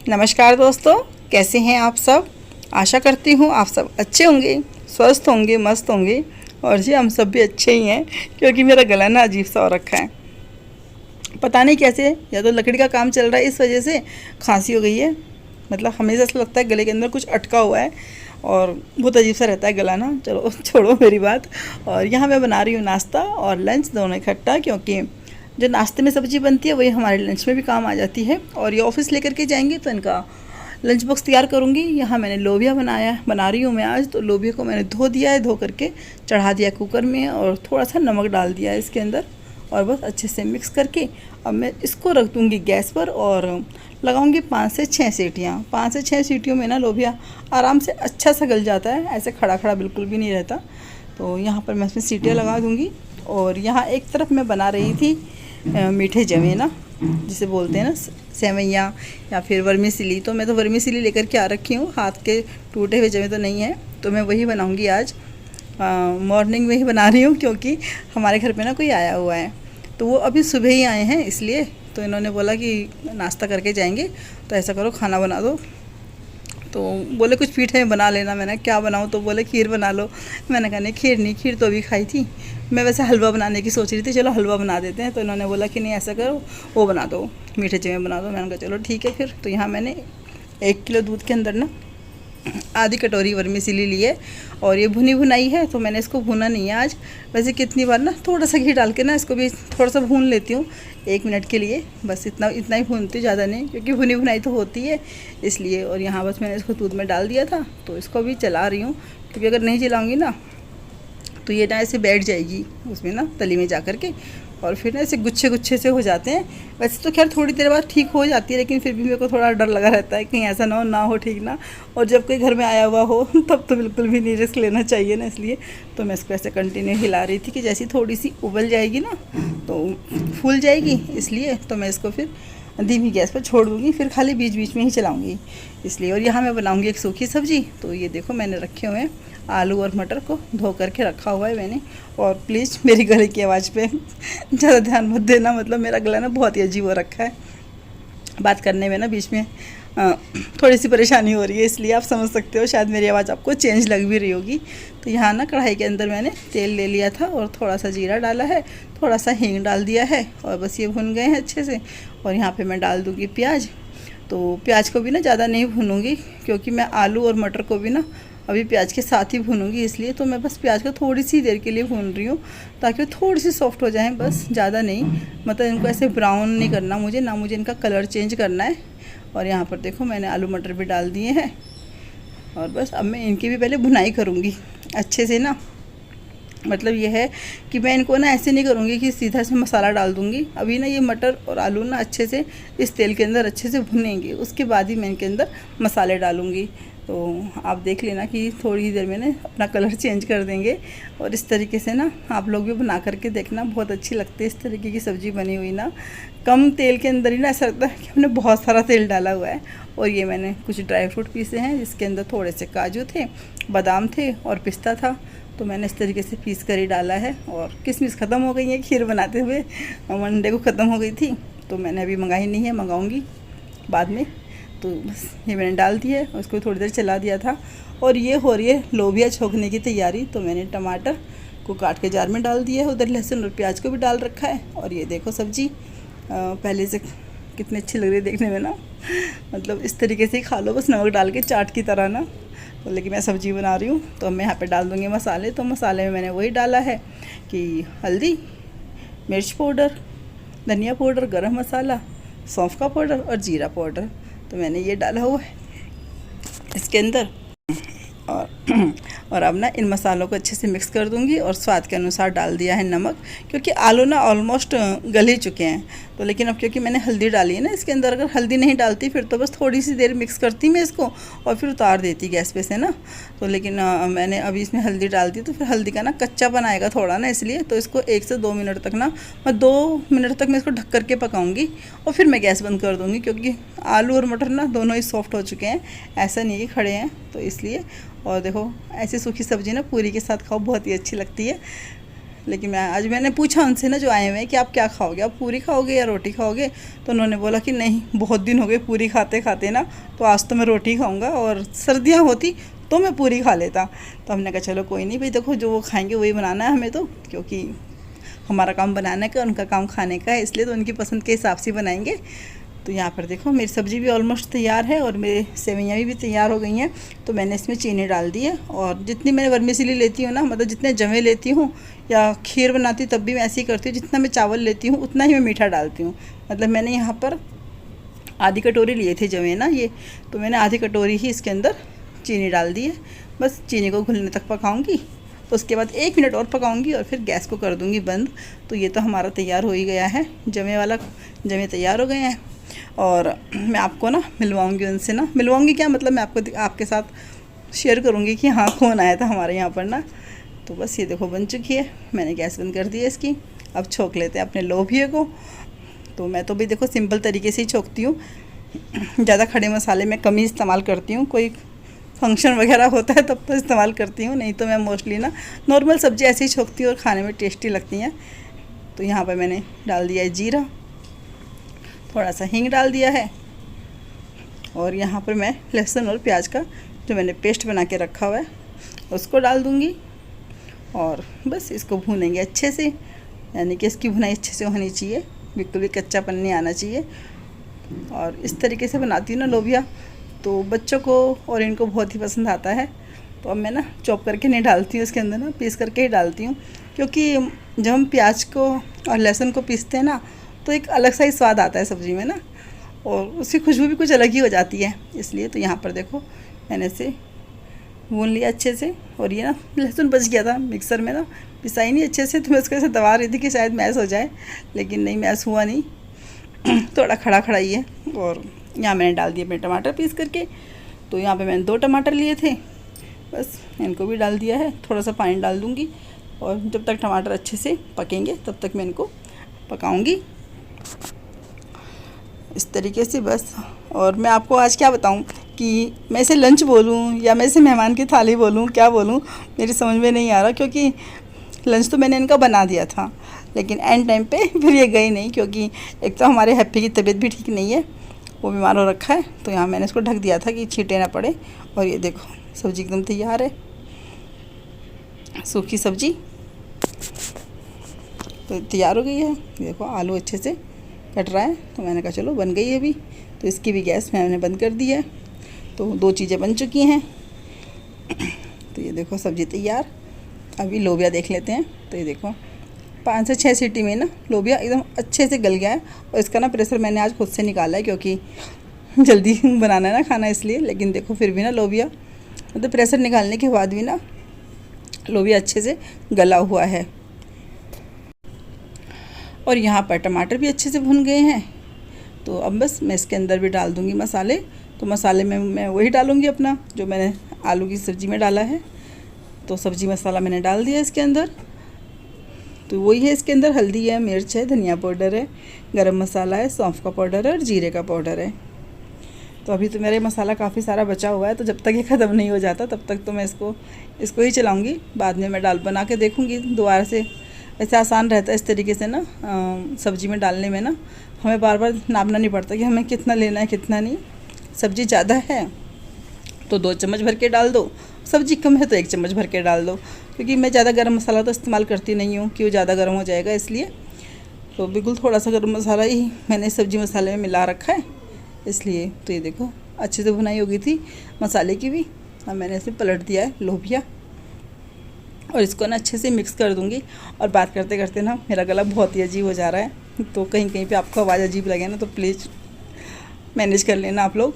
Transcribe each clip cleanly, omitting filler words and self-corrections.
नमस्कार दोस्तों, कैसे हैं आप सब। आशा करती हूँ आप सब अच्छे होंगे, स्वस्थ होंगे, मस्त होंगे। और जी हम सब भी अच्छे ही हैं, क्योंकि मेरा गला ना अजीब सा हो रखा है। पता नहीं कैसे, या तो लकड़ी का काम चल रहा है इस वजह से खांसी हो गई है। मतलब हमेशा ऐसा लगता है गले के अंदर कुछ अटका हुआ है और बहुत अजीब सा रहता है गला ना। चलो छोड़ो मेरी बात। और यहाँ मैं बना रही हूँ नाश्ता और लंच दोनों इकट्ठा, क्योंकि जो नाश्ते में सब्ज़ी बनती है वही हमारे लंच में भी काम आ जाती है। और ये ऑफिस लेकर के जाएंगे तो इनका लंच बॉक्स तैयार करूँगी। यहाँ मैंने लोबिया बना रही हूँ मैं आज। तो लोबिया को मैंने धो दिया है, धो करके चढ़ा दिया कुकर में और थोड़ा सा नमक डाल दिया है इसके अंदर। और बस अच्छे से मिक्स करके अब मैं इसको रख दूँगी गैस पर और लगाऊंगी 5 से 6 सीटियाँ। 5 से 6 सीटियों में ना लोबिया आराम से अच्छा सा गल जाता है, ऐसे खड़ा खड़ा बिल्कुल भी नहीं रहता। तो यहाँ पर मैं इसमें सीटियाँ लगा दूँगी। और यहाँ एक तरफ मैं बना रही थी मीठे जवे ना, जिसे बोलते हैं ना सेवैयाँ या फिर वर्मीसिली। तो मैं तो वर्मीसिली लेकर के आ रखी हूँ, हाथ के टूटे हुए जवे तो नहीं है। तो मैं वही बनाऊँगी आज। मॉर्निंग में ही बना रही हूँ, क्योंकि हमारे घर पे ना कोई आया हुआ है। तो वो अभी सुबह ही आए हैं, इसलिए तो इन्होंने बोला कि नाश्ता करके जाएंगे, तो ऐसा करो खाना बना दो। तो बोले कुछ पीठे में बना लेना। मैंने क्या बनाऊँ, तो बोले खीर बना लो। मैंने कहा नहीं खीर नहीं, खीर तो अभी खाई थी। मैं वैसे हलवा बनाने की सोच रही थी, चलो हलवा बना देते हैं। तो इन्होंने बोला कि नहीं ऐसा करो वो बना दो, मीठे जवे बना दो। मैंने कहा चलो ठीक है फिर। तो यहाँ मैंने 1 किलो दूध के अंदर ना आधी कटोरी वर्मीसिली ली है। और ये भुनी भुनाई है, तो मैंने इसको भुना नहीं है आज। वैसे कितनी बार ना थोड़ा सा घी डाल के ना इसको भी थोड़ा सा भून लेती हूँ 1 मिनट के लिए। बस इतना ही भूनती हूँ, ज़्यादा नहीं, क्योंकि भुनी भुनाई तो होती है इसलिए। और यहाँ बस मैंने इसको दूध में डाल दिया था, तो इसको भी चला रही हूँ, क्योंकि अगर नहीं चलाऊँगी ना तो ये ना ऐसे बैठ जाएगी उसमें ना तली में जा कर के, और फिर ना ऐसे गुच्छे गुच्छे से हो जाते हैं। वैसे तो खैर थोड़ी देर बाद ठीक हो जाती है, लेकिन फिर भी मेरे को थोड़ा डर लगा रहता है कहीं ऐसा ना हो ठीक ना। और जब कोई घर में आया हुआ हो तब तो बिल्कुल भी नहीं रिस्क लेना चाहिए ना, इसलिए तो मैं इसको ऐसे कंटिन्यू हिला रही थी कि जैसी थोड़ी सी उबल जाएगी ना तो फूल जाएगी। इसलिए तो मैं इसको फिर धीमी गैस पर छोड़ दूँगी, फिर खाली बीच बीच में ही चलाऊँगी इसलिए। और यहाँ मैं बनाऊँगी एक सूखी सब्ज़ी। तो ये देखो मैंने रखे हुए हैं आलू और मटर को धो करके रखा हुआ है मैंने। और प्लीज़ मेरी गले की आवाज़ पे ज़्यादा ध्यान मत देना, मतलब मेरा गला ना बहुत ही अजीब हो रखा है। बात करने में ना बीच में थोड़ी सी परेशानी हो रही है, इसलिए आप समझ सकते हो शायद मेरी आवाज़ आपको चेंज लग भी रही होगी। तो यहाँ ना कढ़ाई के अंदर मैंने तेल ले लिया था और थोड़ा सा जीरा डाला है, थोड़ा सा हींग डाल दिया है और बस ये भुन गए हैं अच्छे से। और यहाँ पे मैं डाल दूँगी प्याज। तो प्याज को भी ना ज़्यादा नहीं भूनूँगी, क्योंकि मैं आलू और मटर को भी ना अभी प्याज के साथ ही भूनूँगी, इसलिए तो मैं बस प्याज को थोड़ी सी देर के लिए भून रही हूँ, ताकि वो थोड़ी सी सॉफ्ट हो जाएं, बस ज़्यादा नहीं। मतलब इनको ऐसे ब्राउन नहीं करना मुझे, ना मुझे इनका कलर चेंज करना है। और यहाँ पर देखो मैंने आलू मटर भी डाल दिए हैं। और बस अब मैं इनकी भी पहले भुनाई करूँगी अच्छे से ना। मतलब ये है कि मैं इनको ना ऐसे नहीं करूँगी कि सीधा से मसाला डाल दूँगी। अभी ना ये मटर और आलू ना अच्छे से इस तेल के अंदर अच्छे से भुनेंगे, उसके बाद ही मैं इनके अंदर मसाले डालूँगी। तो आप देख लेना कि थोड़ी ही देर में ना अपना कलर चेंज कर देंगे। और इस तरीके से ना आप लोग भी बना करके देखना, बहुत अच्छी लगती है इस तरीके की सब्ज़ी बनी हुई ना। कम तेल के अंदर ही ना ऐसा लगता है कि हमने बहुत सारा तेल डाला हुआ है। और ये मैंने कुछ ड्राई फ्रूट पीसे हैं, जिसके अंदर थोड़े से काजू थे, बादाम थे और पिस्ता था। तो मैंने इस तरीके से पीस कर ही डाला है। और किशमिश ख़त्म हो गई है खीर बनाते हुए, मंडे को ख़त्म हो गई थी, तो मैंने अभी मंगाई नहीं है, मंगाऊंगी बाद में। तो बस ये मैंने डाल दी है, उसको थोड़ी देर चला दिया था। और ये हो रही है लोबिया छोंकने की तैयारी। तो मैंने टमाटर को काट के जार में डाल दिया है, उधर लहसुन और प्याज को भी डाल रखा है। और ये देखो सब्ज़ी पहले से कितनी अच्छी लग रही है देखने में ना। मतलब इस तरीके से ही खा लो, बस नमक डाल के चाट की तरह ना। तो लेकिन मैं सब्ज़ी बना रही हूँ, तो मैं यहाँ पे डाल दूँगी मसाले। तो मसाले में मैंने वही डाला है कि हल्दी, मिर्च पाउडर, धनिया पाउडर, गरम मसाला, सौंफ का पाउडर और जीरा पाउडर। तो मैंने ये डाला हुआ है इसके अंदर। और और अब ना इन मसालों को अच्छे से मिक्स कर दूंगी। और स्वाद के अनुसार डाल दिया है नमक, क्योंकि आलू ना ऑलमोस्ट गल ही चुके हैं। तो लेकिन अब क्योंकि मैंने हल्दी डाली है ना इसके अंदर, अगर हल्दी नहीं डालती फिर तो बस थोड़ी सी देर मिक्स करती मैं इसको और फिर उतार देती गैस पे से ना। तो लेकिन मैंने अभी इसमें हल्दी डाल दी, तो फिर हल्दी का ना कच्चा बनाएगा थोड़ा ना, इसलिए तो इसको 1 से 2 मिनट तक ना, मैं 2 मिनट तक मैं इसको ढक करके पकाऊंगी और फिर मैं गैस बंद कर दूंगी। क्योंकि आलू और मटर ना दोनों ही सॉफ्ट हो चुके हैं, ऐसा नहीं कि खड़े हैं, तो इसलिए। और देखो ऐसी सूखी सब्ज़ी ना पूरी के साथ खाओ, बहुत ही अच्छी लगती है। लेकिन मैंने पूछा उनसे ना जो आए हुए हैं कि आप क्या खाओगे, आप पूरी खाओगे या रोटी खाओगे। तो उन्होंने बोला कि नहीं, बहुत दिन हो गए पूरी खाते खाते ना, तो आज तो मैं रोटी खाऊंगा, और सर्दियाँ होती तो मैं पूरी खा लेता। तो हमने कहा चलो कोई नहीं भाई, देखो जो वो खाएंगे वही बनाना है हमें, तो क्योंकि हमारा काम बनाने का, उनका काम खाने का है, इसलिए तो उनकी पसंद के हिसाब से बनाएंगे। तो यहाँ पर देखो मेरी सब्ज़ी भी ऑलमोस्ट तैयार है और मेरे सेवइयाँ भी तैयार हो गई हैं। तो मैंने इसमें चीनी डाल दी है, और जितनी मैं वर्मीसेली लेती हूँ ना, मतलब जितने जवे लेती हूँ या खीर बनाती हूँ तब भी मैं ऐसे ही करती हूँ, जितना मैं चावल लेती हूँ उतना ही मैं मीठा डालती हूँ। मतलब मैंने यहाँ पर आधी कटोरी लिए थे जवे ना ये, तो मैंने आधी कटोरी ही इसके अंदर चीनी डाल दी है। बस चीनी को घुलने तक पकाऊंगी, तो उसके बाद 1 मिनट और पकाऊंगी और फिर गैस को कर दूंगी बंद। तो ये तो हमारा तैयार हो ही गया है, जमे तैयार हो गए हैं। और मैं आपको ना मिलवाऊंगी उनसे, ना मिलवाऊंगी क्या, मतलब मैं आपके साथ शेयर करूंगी कि हाँ कौन आया था हमारे यहाँ पर ना। तो बस ये देखो बन चुकी है, मैंने गैस बंद कर दी है इसकी। अब छोंक लेते हैं अपने लोबिया को। तो मैं तो भी देखो सिंपल तरीके से ही छोंकती हूँ, ज़्यादा खड़े मसाले मैं कम ही इस्तेमाल करती हूँ। कोई फंक्शन वगैरह होता है तब तो इस्तेमाल करती हूँ, नहीं तो मैं मोस्टली ना नॉर्मल सब्ज़ी ऐसे ही छोंकती हूँ और खाने में टेस्टी लगती हैं। तो यहाँ पर मैंने डाल दिया है जीरा, थोड़ा सा हींग डाल दिया है, और यहाँ पर मैं लहसुन और प्याज का जो मैंने पेस्ट बना के रखा हुआ है उसको डाल दूँगी। और बस इसको भूनेंगे अच्छे से, यानी कि इसकी भुनाई अच्छे से होनी चाहिए, बिल्कुल भी कच्चापन नहीं आना चाहिए। और इस तरीके से बनाती हूँ ना लोबिया, तो बच्चों को और इनको बहुत ही पसंद आता है। तो अब मैं ना चॉप करके नहीं डालती हूँ इसके अंदर, ना पीस करके ही डालती हूँ, क्योंकि जब हम प्याज को और लहसुन को पीसते हैं ना तो एक अलग सा ही स्वाद आता है सब्ज़ी में ना, और उसकी खुशबू भी कुछ अलग ही हो जाती है। इसलिए तो यहाँ पर देखो मैंने इसे भून लिया अच्छे से। और ये ना लहसुन बच गया था मिक्सर में ना, पिसाई नहीं अच्छे से, तो मैं उसको ऐसे दबा रही थी कि शायद मैश हो जाए, लेकिन नहीं मैश हुआ नहीं, थोड़ा खड़ा खड़ा ही है। और यहाँ मैंने डाल दिए अपने टमाटर पीस करके। तो यहाँ पे मैंने 2 टमाटर लिए थे, बस इनको भी डाल दिया है, थोड़ा सा पानी डाल दूँगी, और जब तक टमाटर अच्छे से पकेंगे तब तक मैं इनको पकाऊँगी इस तरीके से बस। और मैं आपको आज क्या बताऊं कि मैं इसे लंच बोलूं या मैं इसे मेहमान की थाली बोलूं, क्या बोलूं, मेरी समझ में नहीं आ रहा, क्योंकि लंच तो मैंने इनका बना दिया था, लेकिन एंड टाइम पे फिर ये गई नहीं, क्योंकि एक तो हमारे हैप्पी की तबीयत भी ठीक नहीं है, वो बीमार हो रखा है। तो यहाँ मैंने इसको ढक दिया था कि छींटे ना पड़े। और ये देखो सब्ज़ी एकदम तैयार है, सूखी सब्ज़ी तो तैयार हो गई है। देखो आलू अच्छे से कट रहा है, तो मैंने कहा चलो बन गई है अभी, तो इसकी भी गैस मैंने बंद कर दी है। तो 2 चीज़ें बन चुकी हैं। तो ये देखो सब्ज़ी तैयार। अभी लोबिया देख लेते हैं। तो ये देखो 5 से 6 सीटी में ना लोबिया एकदम अच्छे से गल गया है। और इसका ना प्रेशर मैंने आज खुद से निकाला है, क्योंकि जल्दी बनाना है ना खाना इसलिए। लेकिन देखो फिर भी ना लोबिया मतलब प्रेशर निकालने के बाद भी ना लोबिया अच्छे से गला हुआ है। और यहाँ पर टमाटर भी अच्छे से भुन गए हैं। तो अब बस मैं इसके अंदर भी डाल दूँगी मसाले। तो मसाले में मैं वही डालूँगी अपना जो मैंने आलू की सब्ज़ी में डाला है। तो सब्ज़ी मसाला मैंने डाल दिया इसके अंदर। तो वही है, इसके अंदर हल्दी है, मिर्च है, धनिया पाउडर है, गरम मसाला है, सौंफ का पाउडर है और जीरे का पाउडर है। तो अभी तो मेरे मसाला काफ़ी सारा बचा हुआ है, तो जब तक ये ख़त्म नहीं हो जाता तब तक तो मैं इसको ही चलाऊँगी। बाद में मैं बना के देखूँगी दोबारा से। ऐसे आसान रहता है इस तरीके से ना सब्ज़ी में डालने में ना, हमें बार बार नापना नहीं पड़ता कि हमें कितना लेना है कितना नहीं। सब्ज़ी ज़्यादा है तो 2 चम्मच भर के डाल दो, सब्ज़ी कम है तो 1 चम्मच भर के डाल दो, क्योंकि मैं ज़्यादा गरम मसाला तो इस्तेमाल करती नहीं हूँ कि वो ज़्यादा गर्म हो जाएगा इसलिए। तो बिल्कुल थोड़ा सा गरम मसाला ही मैंने सब्ज़ी मसाले में मिला रखा है इसलिए। तो ये देखो अच्छे से भुनाई हो गई थी मसाले की भी। अब मैंने इसे पलट दिया है लोबिया, और इसको ना अच्छे से मिक्स कर दूँगी। और बात करते करते ना मेरा गला बहुत ही अजीब हो जा रहा है, तो कहीं कहीं पे आपको आवाज़ अजीब लगे ना तो प्लीज़ मैनेज कर लेना आप लोग।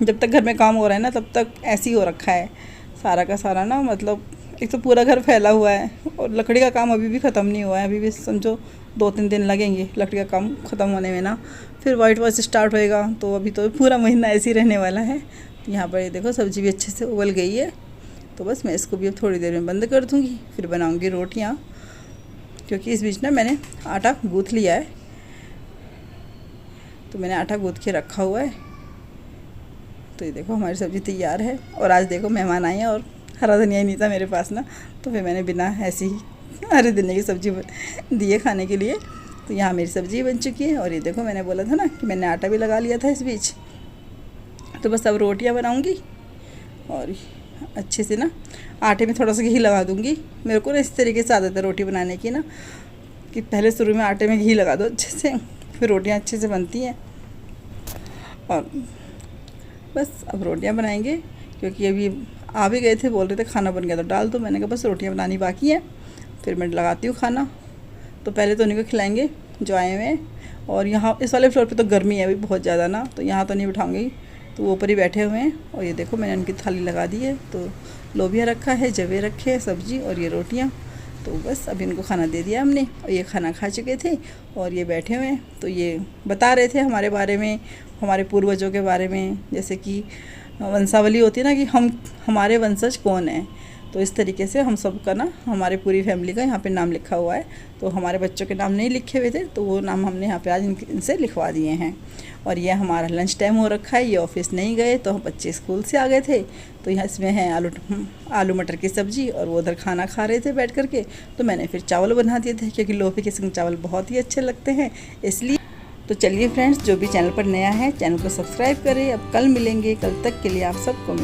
जब तक घर में काम हो रहा है ना तब तक ऐसे ही हो रखा है सारा का सारा ना, मतलब एक तो पूरा घर फैला हुआ है और लकड़ी का काम अभी भी ख़त्म नहीं हुआ है। अभी भी समझो 2-3 दिन लगेंगे लकड़ी का काम ख़त्म होने में ना, फिर वाइट वॉश स्टार्ट होएगा। तो अभी तो पूरा महीना ऐसे ही रहने वाला है। यहाँ पर ये देखो सब्ज़ी भी अच्छे से उबल गई है। तो बस मैं इसको भी अब थोड़ी देर में बंद कर दूँगी, फिर बनाऊँगी रोटियाँ, क्योंकि इस बीच ना मैंने आटा गूँथ लिया है। तो मैंने आटा गूँथ के रखा हुआ है। तो ये देखो हमारी सब्ज़ी तैयार है। और आज देखो मेहमान आए हैं और हरा धनिया ही नहीं था मेरे पास ना, तो फिर मैंने बिना ऐसी ही हरे धनिया की सब्ज़ी दिए खाने के लिए। तो यहाँ मेरी सब्ज़ी बन चुकी है। और ये देखो मैंने बोला था ना कि मैंने आटा भी लगा लिया था इस बीच। तो बस अब रोटियाँ बनाऊँगी और अच्छे से ना आटे में थोड़ा सा घी लगा दूँगी। मेरे को ना इस तरीके से आदत है रोटी बनाने की ना, कि पहले शुरू में आटे में घी लगा दो अच्छे से, फिर रोटियाँ अच्छे से बनती हैं। और बस अब रोटियाँ बनाएंगे, क्योंकि अभी आ भी गए थे, बोल रहे थे खाना बन गया तो डाल दो। मैंने कहा बस रोटियाँ बनानी बाकी है, फिर मैं लगाती हूँ खाना। तो पहले तो उन्हीं को खिलाएंगे जो आए हुए हैं। और यहाँ इस वाले फ्लोर पे तो गर्मी है अभी बहुत ज़्यादा ना, तो यहाँ तो नहीं बिठाऊंगी, तो वो ऊपर ही बैठे हुए हैं। और ये देखो मैंने उनकी थाली लगा दी है, तो लोबिया रखा है, जवे रखे हैं, सब्ज़ी और ये रोटियाँ। तो बस अभी इनको खाना दे दिया हमने, और ये खाना खा चुके थे और ये बैठे हुए हैं। तो ये बता रहे थे हमारे बारे में, हमारे पूर्वजों के बारे में, जैसे कि वंशावली होती है ना कि हमारे वंशज कौन है। तो इस तरीके से हम सब का ना, हमारे पूरी फैमिली का यहाँ पे नाम लिखा हुआ है। तो हमारे बच्चों के नाम नहीं लिखे हुए थे, तो वो नाम हमने यहाँ पे आज इनसे लिखवा दिए हैं। और ये हमारा लंच टाइम हो रखा है, ये ऑफिस नहीं गए, तो हम बच्चे स्कूल से आ गए थे। तो यहाँ इसमें है आलू मटर की सब्ज़ी, और वो उधर खाना खा रहे थे बैठ करके। तो मैंने फिर चावल बना दिए थे, क्योंकि लोहे के संग चावल बहुत ही अच्छे लगते हैं इसलिए। तो चलिए फ्रेंड्स, जो भी चैनल पर नया है चैनल को सब्सक्राइब करें। अब कल मिलेंगे, कल तक के लिए आप सबको